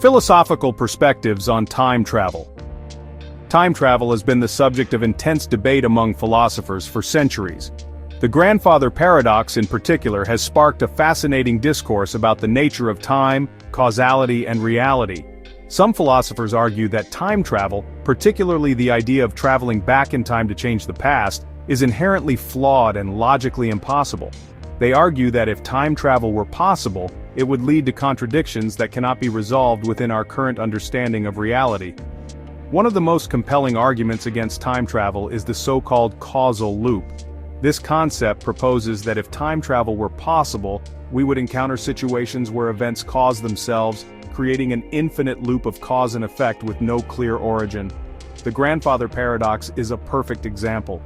Philosophical perspectives on time travel. Time travel has been the subject of intense debate among philosophers for centuries. The grandfather paradox in particular has sparked a fascinating discourse about the nature of time, causality, and reality. Some philosophers argue that time travel, particularly the idea of traveling back in time to change the past, is inherently flawed and logically impossible. They argue that if time travel were possible, it would lead to contradictions that cannot be resolved within our current understanding of reality. One of the most compelling arguments against time travel is the so-called causal loop. This concept proposes that if time travel were possible, we would encounter situations where events cause themselves, creating an infinite loop of cause and effect with no clear origin. The grandfather paradox is a perfect example.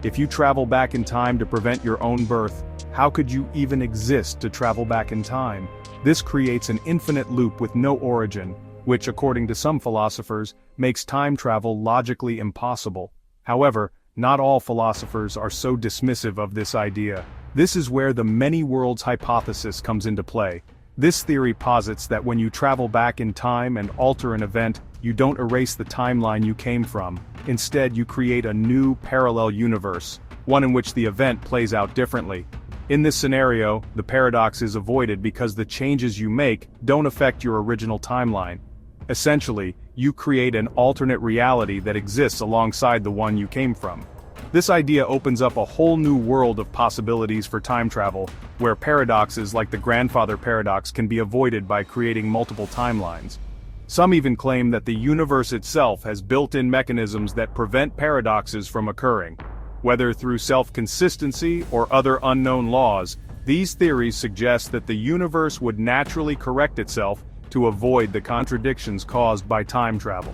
If you travel back in time to prevent your own birth, how could you even exist to travel back in time? This creates an infinite loop with no origin, which, according to some philosophers, makes time travel logically impossible. However, not all philosophers are so dismissive of this idea. This is where the many worlds hypothesis comes into play. This theory posits that when you travel back in time and alter an event, you don't erase the timeline you came from. Instead, you create a new parallel universe, one in which the event plays out differently. In this scenario, the paradox is avoided because the changes you make don't affect your original timeline. Essentially, you create an alternate reality that exists alongside the one you came from. This idea opens up a whole new world of possibilities for time travel, where paradoxes like the grandfather paradox can be avoided by creating multiple timelines. Some even claim that the universe itself has built-in mechanisms that prevent paradoxes from occurring. Whether through self-consistency or other unknown laws, these theories suggest that the universe would naturally correct itself to avoid the contradictions caused by time travel.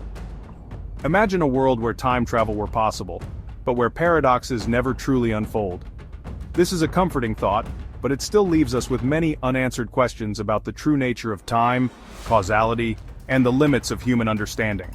Imagine a world where time travel were possible, but where paradoxes never truly unfold. This is a comforting thought, but it still leaves us with many unanswered questions about the true nature of time, causality, and the limits of human understanding.